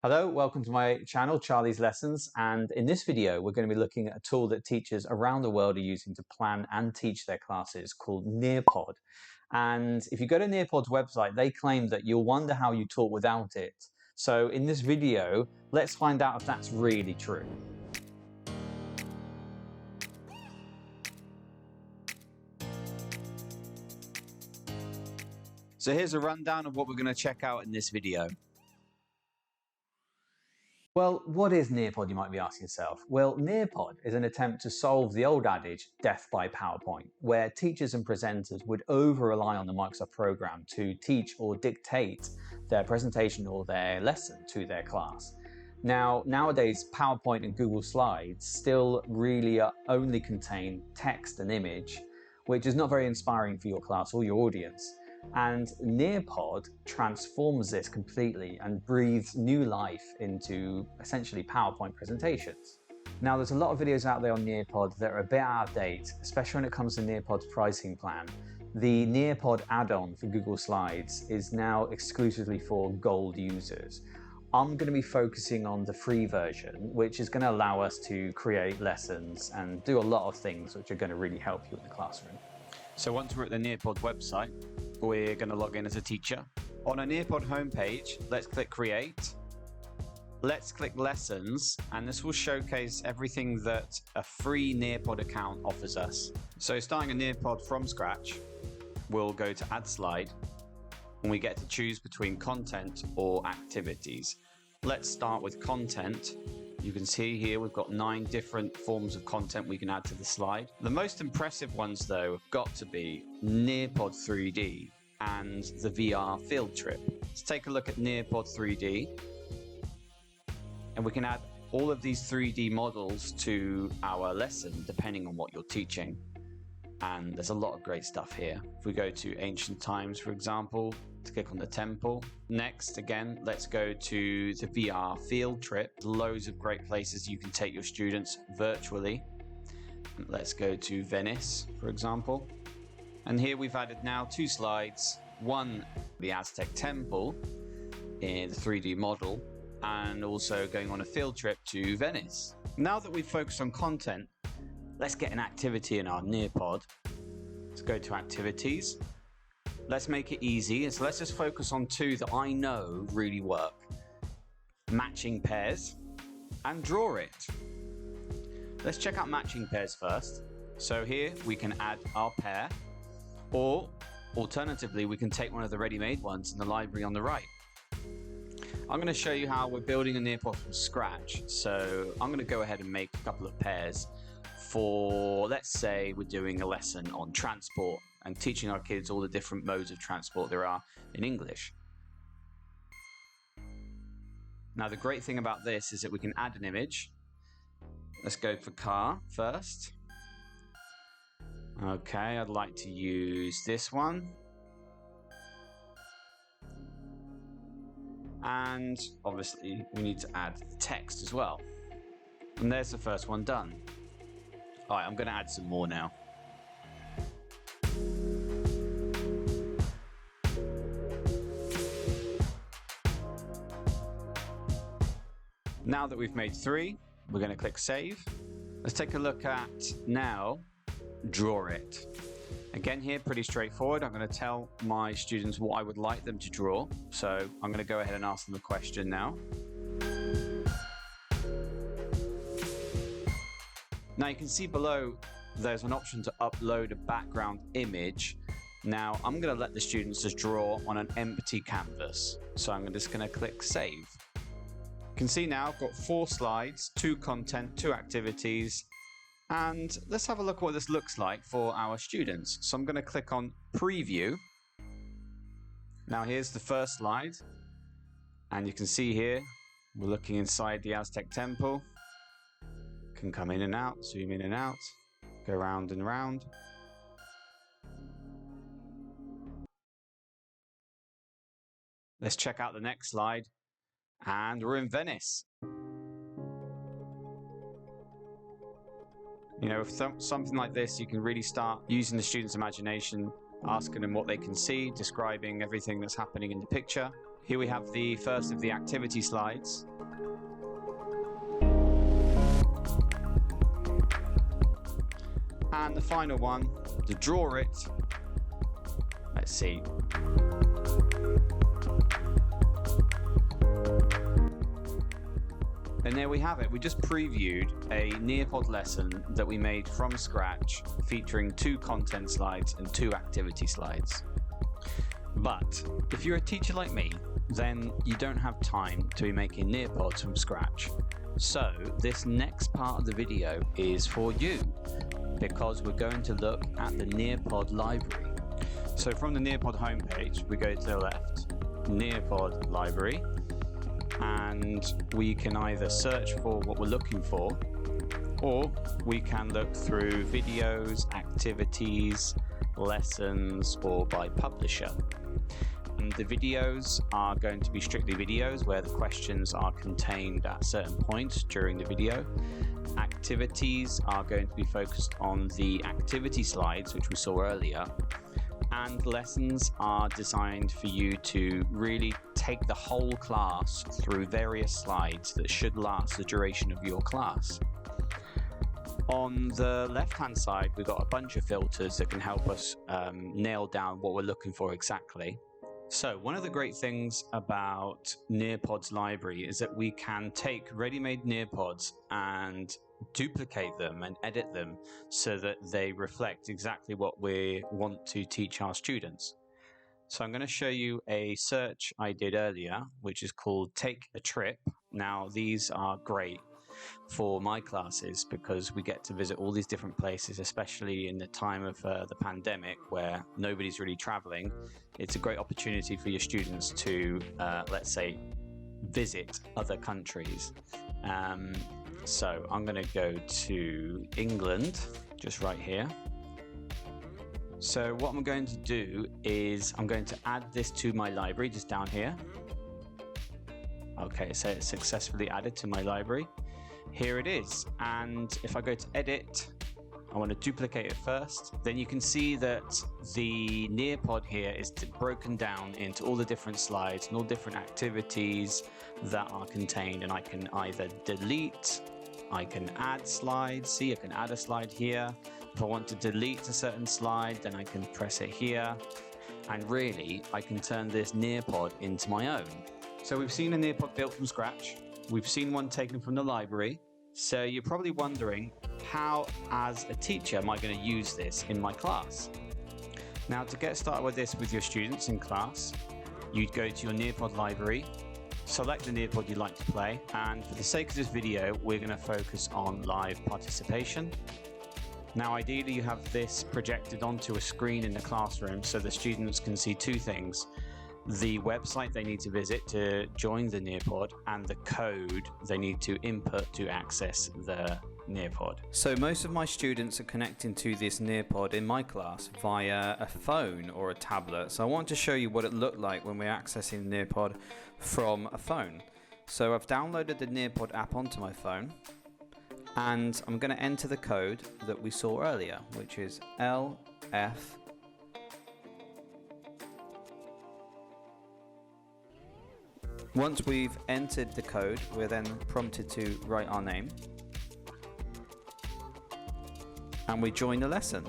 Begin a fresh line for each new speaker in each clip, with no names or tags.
Hello, welcome to my channel, Charlie's Lessons, and in this video we're going to be looking at a tool that teachers around the world are using to plan and teach their classes called Nearpod. And if you go to Nearpod's website, they claim that you'll wonder how you taught without it. So in this video, let's find out if that's really true. So here's a rundown of what we're going to check out in this video. Well, what is Nearpod, you might be asking yourself? Well, Nearpod is an attempt to solve the old adage, death by PowerPoint, where teachers and presenters would over-rely on the Microsoft program to teach or dictate their presentation or their lesson to their class. Now, nowadays, PowerPoint and Google Slides still really only contain text and image, which is not very inspiring for your class or your audience. And Nearpod transforms this completely and breathes new life into essentially PowerPoint presentations. Now, there's a lot of videos out there on Nearpod that are a bit out of date, especially when it comes to Nearpod's pricing plan. The Nearpod add-on for Google Slides is now exclusively for gold users. I'm going to be focusing on the free version, which is going to allow us to create lessons and do a lot of things which are going to really help you in the classroom. So once we're at the Nearpod website, we're going to log in as a teacher. On a Nearpod homepage, let's click Create. Let's click Lessons, and this will showcase everything that a free Nearpod account offers us. So starting a Nearpod from scratch, we'll go to Add Slide, and we get to choose between content or activities. Let's start with content. You can see here we've got 9 different forms of content we can add to the slide. The most impressive ones though have got to be Nearpod 3D and the VR field trip. Let's take a look at Nearpod 3D, and we can add all of these 3D models to our lesson depending on what you're teaching. And there's a lot of great stuff here. If we go to ancient times, for example, to click on the temple. Next, again, let's go to the VR field trip. Loads of great places you can take your students virtually. Let's go to Venice, for example. And here we've added now 2 slides. One, the Aztec temple in the 3D model, and also going on a field trip to Venice. Now that we've focused on content, let's get an activity in our Nearpod. Let's go to activities. Let's make it easy. So let's just focus on 2 that I know really work. Matching pairs and draw it. Let's check out matching pairs first. So here we can add our pair, or alternatively, we can take one of the ready-made ones in the library on the right. I'm going to show you how we're building a Nearpod from scratch. So I'm going to go ahead and make a couple of pairs for, let's say we're doing a lesson on transport and teaching our kids all the different modes of transport there are in English. Now the great thing about this is that we can add an image. Let's go for car first. Okay, I'd like to use this one. And obviously we need to add text as well. And there's the first one done. All right, I'm going to add some more now. Now that we've made 3, we're going to click Save. Let's take a look at now, Draw It. Again here, pretty straightforward. I'm going to tell my students what I would like them to draw. So I'm going to go ahead and ask them a question now. Now you can see below there's an option to upload a background image. Now I'm going to let the students just draw on an empty canvas. So I'm just going to click Save. You can see now I've got 4 slides, 2 content, 2 activities, and let's have a look at what this looks like for our students. So I'm going to click on Preview. Now here's the first slide, and you can see here we're looking inside the Aztec temple. Can come in and out, zoom in and out, go round and round. Let's check out the next slide, and we're in Venice. You know, with something like this, you can really start using the students' imagination, asking them what they can see, describing everything that's happening in the picture. Here we have the first of the activity slides. And the final one, to draw it. Let's see. And there we have it. We just previewed a Nearpod lesson that we made from scratch, featuring 2 content slides and 2 activity slides. But if you're a teacher like me, then you don't have time to be making Nearpods from scratch. So this next part of the video is for you, because we're going to look at the Nearpod library. So from the Nearpod homepage, we go to the left, Nearpod library, and we can either search for what we're looking for, or we can look through videos, activities, lessons, or by publisher. And the videos are going to be strictly videos where the questions are contained at certain points during the video. Activities are going to be focused on the activity slides, which we saw earlier. And lessons are designed for you to really take the whole class through various slides that should last the duration of your class. On the left-hand side, we've got a bunch of filters that can help us nail down what we're looking for exactly. So one of the great things about Nearpod's library is that we can take ready-made Nearpods and duplicate them and edit them so that they reflect exactly what we want to teach our students. So I'm going to show you a search I did earlier, which is called Take a Trip. Now, these are great for my classes because we get to visit all these different places, especially in the time of the pandemic where nobody's really traveling. It's a great opportunity for your students to, let's say, visit other countries. So I'm going to go to England, just right here. So what I'm going to do is I'm going to add this to my library just down here. Okay, so it's successfully added to my library. Here it is. And if I go to edit, I want to duplicate it first. Then you can see that the Nearpod here is broken down into all the different slides and all different activities that are contained. And I can either delete, I can add slides. See, I can add a slide here. If I want to delete a certain slide, then I can press it here. And really, I can turn this Nearpod into my own. So we've seen a Nearpod built from scratch. We've seen one taken from the library. So you're probably wondering, how, as a teacher, am I going to use this in my class? Now, to get started with this with your students in class, you'd go to your Nearpod library, select the Nearpod you'd like to play, and for the sake of this video, we're going to focus on live participation. Now, ideally, you have this projected onto a screen in the classroom so the students can see 2 things. The website they need to visit to join the Nearpod and the code they need to input to access the Nearpod. So most of my students are connecting to this Nearpod in my class via a phone or a tablet. So I want to show you what it looked like when we're accessing the Nearpod from a phone. So I've downloaded the Nearpod app onto my phone and I'm going to enter the code that we saw earlier, which is LF. Once we've entered the code, we're then prompted to write our name. And we join the lesson.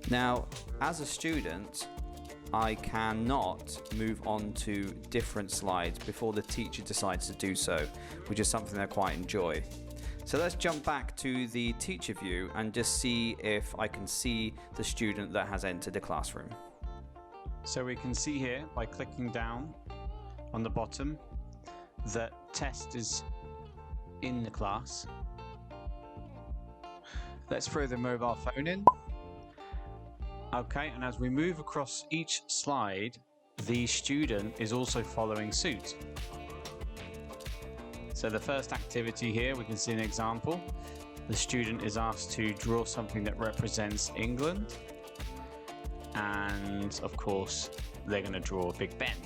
Now, as a student, I cannot move on to different slides before the teacher decides to do so, which is something I quite enjoy. So let's jump back to the teacher view and just see if I can see the student that has entered the classroom. So we can see here by clicking down on the bottom that test is in the class. Let's throw the mobile phone in. Okay, and as we move across each slide, the student is also following suit. So the first activity here, we can see an example. The student is asked to draw something that represents England. And of course, they're going to draw Big Ben.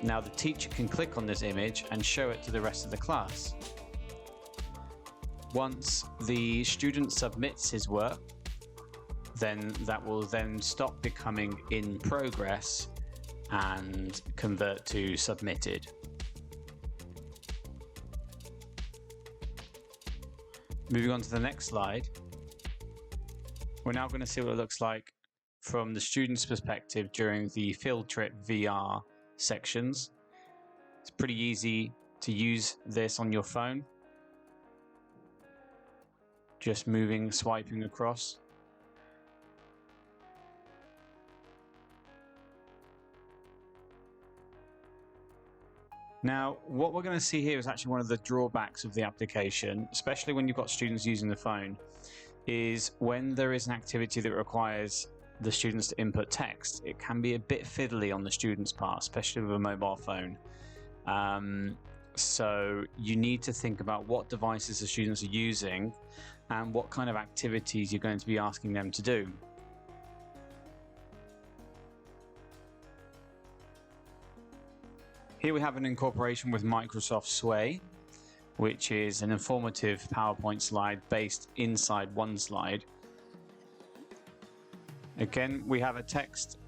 Now the teacher can click on this image and show it to the rest of the class. Once the student submits his work, then that will then stop becoming in progress and convert to submitted. Moving on to the next slide, we're now going to see what it looks like from the student's perspective during the field trip VR sections. It's pretty easy to use this on your phone. Just swiping across. Now, what we're going to see here is actually one of the drawbacks of the application, especially when you've got students using the phone, is when there is an activity that requires the students to input text, it can be a bit fiddly on the student's part, especially with a mobile phone. So you need to think about what devices the students are using and what kind of activities you're going to be asking them to do. Here we have an incorporation with Microsoft Sway, which is an informative PowerPoint slide based inside one slide. Again, we have a text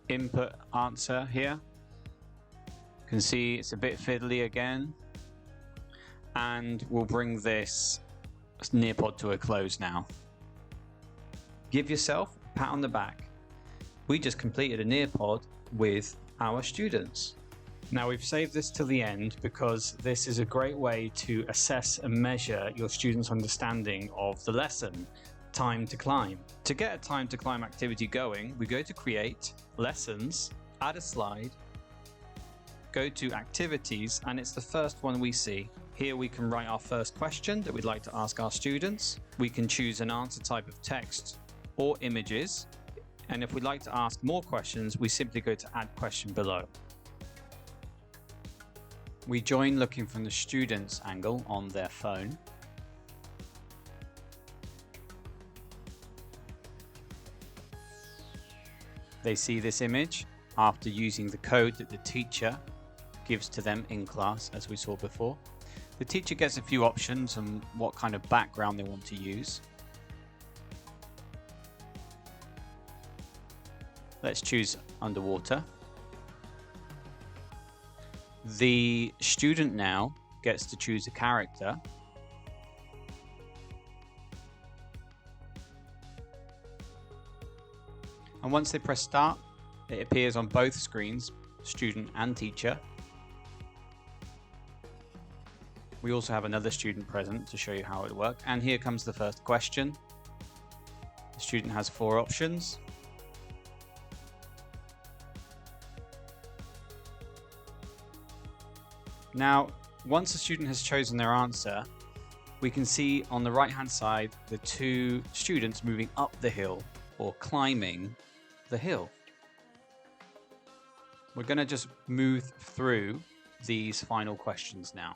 input answer here. You can see it's a bit fiddly again. And we'll bring this Nearpod to a close now. Give yourself a pat on the back. We just completed a Nearpod with our students. Now we've saved this till the end because this is a great way to assess and measure your students' understanding of the lesson, Time to Climb. To get a Time to Climb activity going, we go to Create, Lessons, add a slide, go to Activities, and it's the first one we see. Here we can write our first question that we'd like to ask our students. We can choose an answer type of text or images. And if we'd like to ask more questions, we simply go to Add Question below. We join looking from the student's angle on their phone. They see this image after using the code that the teacher gives to them in class, as we saw before. The teacher gets a few options on what kind of background they want to use. Let's choose underwater. The student now gets to choose a character. And once they press start, it appears on both screens, student and teacher. We also have another student present to show you how it works. And here comes the first question. The student has 4 options. Now, once the student has chosen their answer, we can see on the right-hand side the 2 students moving up the hill or climbing the hill. We're going to just move through these final questions now.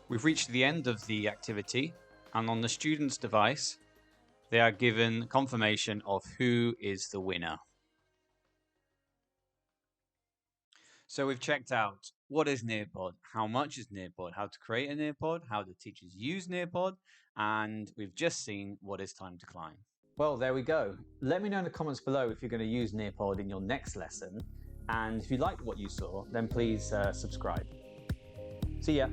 We've reached the end of the activity, and on the student's device, they are given confirmation of who is the winner. So we've checked out what is Nearpod, how much is Nearpod, how to create a Nearpod, how the teachers use Nearpod, and we've just seen what is Time to Climb. Well, there we go. Let me know in the comments below if you're going to use Nearpod in your next lesson, and if you liked what you saw, then please subscribe. See ya.